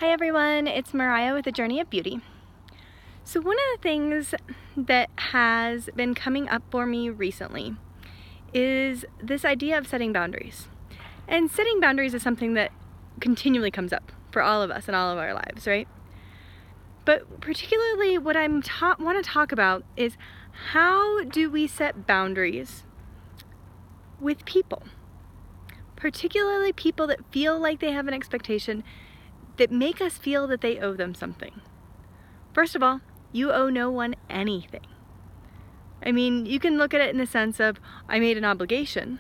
Hi everyone, it's Mariah with The Journey of Beauty. So one of the things that has been coming up for me recently is this idea of setting boundaries. And setting boundaries is something that continually comes up for all of us in all of our lives, right? But particularly what I want to talk about is how do we set boundaries with people? Particularly people that feel like they have an expectation that make us feel that they owe them something. First of all, you owe no one anything. I mean, you can look at it in the sense of, I made an obligation.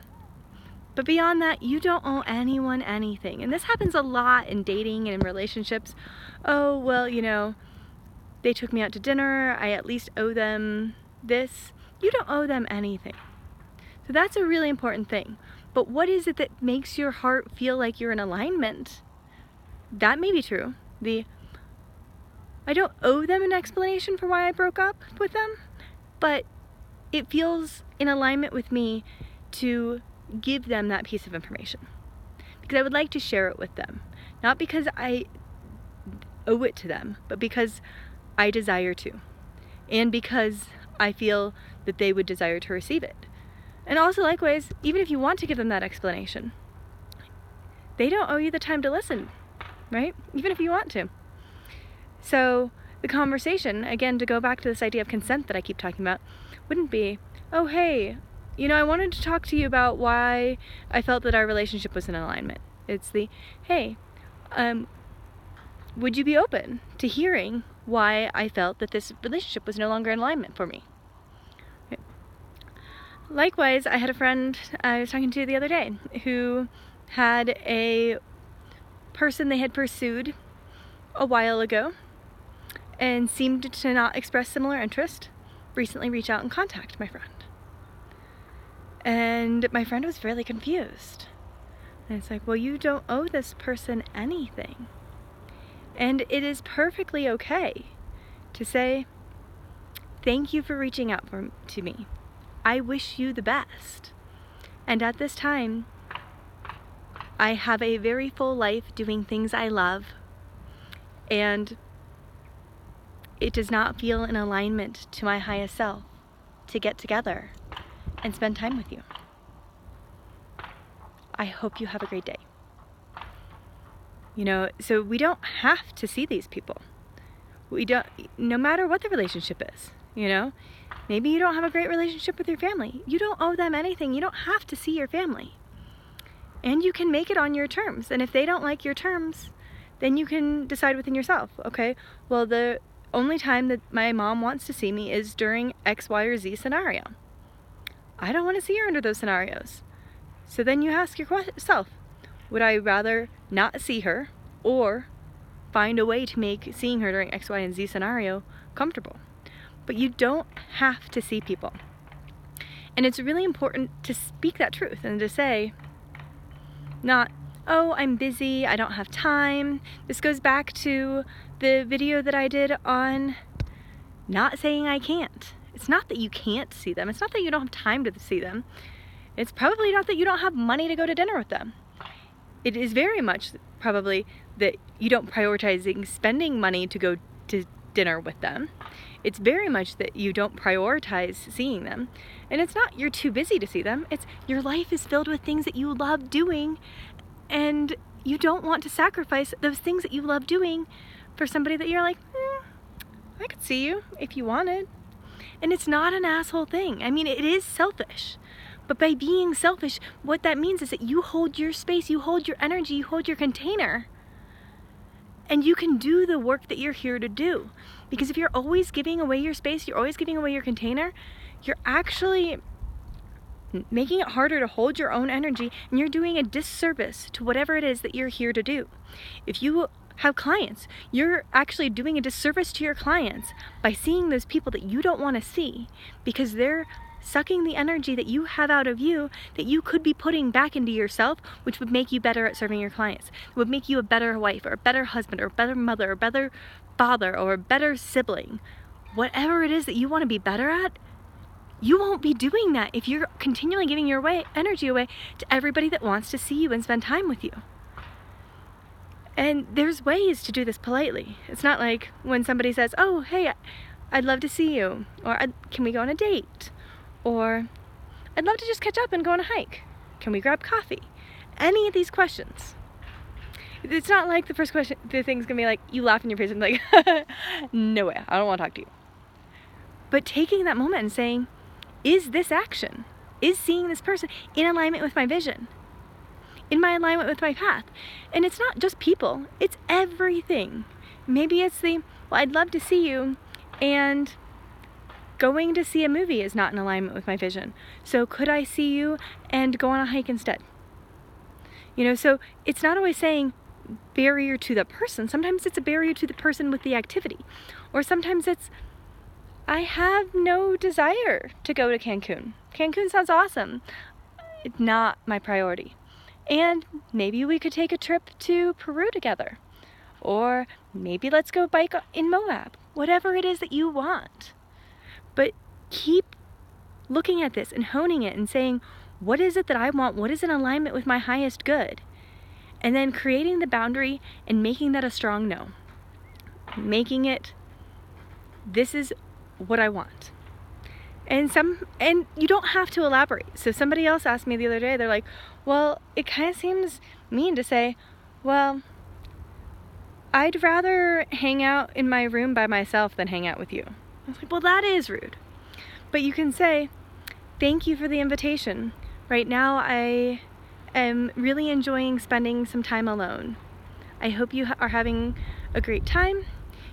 But beyond that, you don't owe anyone anything. And this happens a lot in dating and in relationships. Oh, well, they took me out to dinner. I at least owe them this. You don't owe them anything. So that's a really important thing. But what is it that makes your heart feel like you're in alignment? That may be true. I don't owe them an explanation for why I broke up with them, but it feels in alignment with me to give them that piece of information. Because I would like to share it with them. Not because I owe it to them, but because I desire to. And because I feel that they would desire to receive it. And also likewise, even if you want to give them that explanation, they don't owe you the time to listen. Right? Even if you want to. So the conversation, again, to go back to this idea of consent that I keep talking about, wouldn't be, oh, hey, I wanted to talk to you about why I felt that our relationship was in alignment. It's the, hey, would you be open to hearing why I felt that this relationship was no longer in alignment for me? Okay. Likewise, I had a friend I was talking to the other day who had a person they had pursued a while ago and seemed to not express similar interest, recently reach out and contact my friend. And my friend was really confused. And it's like, well, you don't owe this person anything. And it is perfectly okay to say, thank you for reaching out to me. I wish you the best. And at this time, I have a very full life doing things I love, and it does not feel in alignment to my highest self to get together and spend time with you. I hope you have a great day. So we don't have to see these people. No matter what the relationship is, Maybe you don't have a great relationship with your family. You don't owe them anything. You don't have to see your family. And you can make it on your terms. And if they don't like your terms, then you can decide within yourself, okay, well, the only time that my mom wants to see me is during X, Y, or Z scenario. I don't want to see her under those scenarios. So then you ask yourself, would I rather not see her or find a way to make seeing her during X, Y, and Z scenario comfortable? But you don't have to see people. And it's really important to speak that truth and to say, not, oh, I'm busy, I don't have time. This goes back to the video that I did on not saying I can't. It's not that you can't see them. It's not that you don't have time to see them. It's probably not that you don't have money to go to dinner with them. It is very much probably that you don't prioritize spending money to go to dinner with them. It's very much that you don't prioritize seeing them. And it's not you're too busy to see them. It's your life is filled with things that you love doing, and you don't want to sacrifice those things that you love doing for somebody that you're like, I could see you if you wanted. And it's not an asshole thing. I mean, it is selfish. But by being selfish, what that means is that you hold your space, you hold your energy, you hold your container. And you can do the work that you're here to do. Because if you're always giving away your space, you're always giving away your container, you're actually making it harder to hold your own energy, and you're doing a disservice to whatever it is that you're here to do. If you have clients, you're actually doing a disservice to your clients by seeing those people that you don't want to see, because they're sucking the energy that you have out of you that you could be putting back into yourself, which would make you better at serving your clients. It would make you a better wife or a better husband or a better mother or a better father or a better sibling. Whatever it is that you want to be better at, you won't be doing that if you're continually giving your energy away to everybody that wants to see you and spend time with you. And there's ways to do this politely. It's not like when somebody says, oh, hey, I'd love to see you, or can we go on a date, or I'd love to just catch up and go on a hike. Can we grab coffee? Any of these questions. It's not like the first question, the thing's gonna be like, you laugh in your face and like, no way, I don't wanna talk to you. But taking that moment and saying, is this action, is seeing this person in alignment with my vision, in my alignment with my path? And it's not just people, it's everything. Maybe it's well, I'd love to see you, and going to see a movie is not in alignment with my vision. So could I see you and go on a hike instead? You know, so it's not always saying barrier to the person. Sometimes it's a barrier to the person with the activity. Or sometimes it's, I have no desire to go to Cancun. Cancun sounds awesome. It's not my priority. And maybe we could take a trip to Peru together. Or maybe let's go bike in Moab. Whatever it is that you want. But keep looking at this and honing it and saying, what is it that I want? What is in alignment with my highest good? And then creating the boundary and making that a strong no. Making it, this is what I want. And you don't have to elaborate. So somebody else asked me the other day, they're like, well, it kind of seems mean to say, well, I'd rather hang out in my room by myself than hang out with you. I was like, well, that is rude. But you can say, thank you for the invitation. Right now, I am really enjoying spending some time alone. I hope you are having a great time.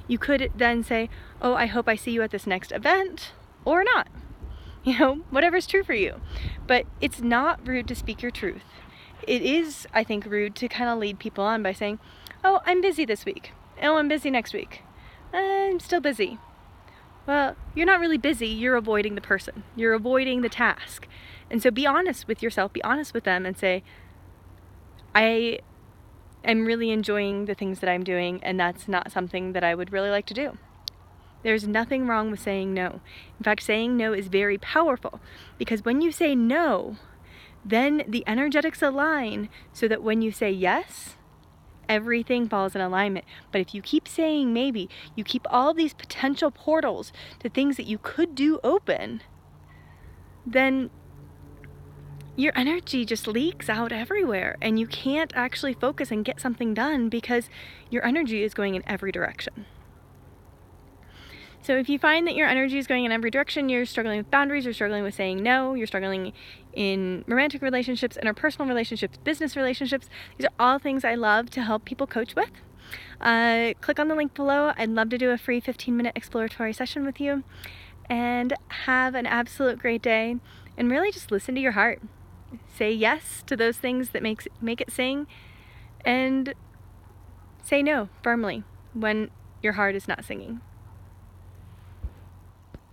You could then say, oh, I hope I see you at this next event, or not. You know, whatever's true for you. But it's not rude to speak your truth. It is, I think, rude to kind of lead people on by saying, oh, I'm busy this week. Oh, I'm busy next week. I'm still busy. Well, you're not really busy, you're avoiding the person. You're avoiding the task. And so be honest with yourself, be honest with them and say, I am really enjoying the things that I'm doing, and that's not something that I would really like to do. There's nothing wrong with saying no. In fact, saying no is very powerful, because when you say no, then the energetics align so that when you say yes, everything falls in alignment. But if you keep saying maybe, you keep all these potential portals to things that you could do open, then your energy just leaks out everywhere and you can't actually focus and get something done because your energy is going in every direction. So if you find that your energy is going in every direction, you're struggling with boundaries, you're struggling with saying no, you're struggling in romantic relationships, interpersonal relationships, business relationships, these are all things I love to help people coach with. Click on the link below. I'd love to do a free 15-minute exploratory session with you, and have an absolute great day, and really just listen to your heart. Say yes to those things that make it sing, and say no firmly when your heart is not singing.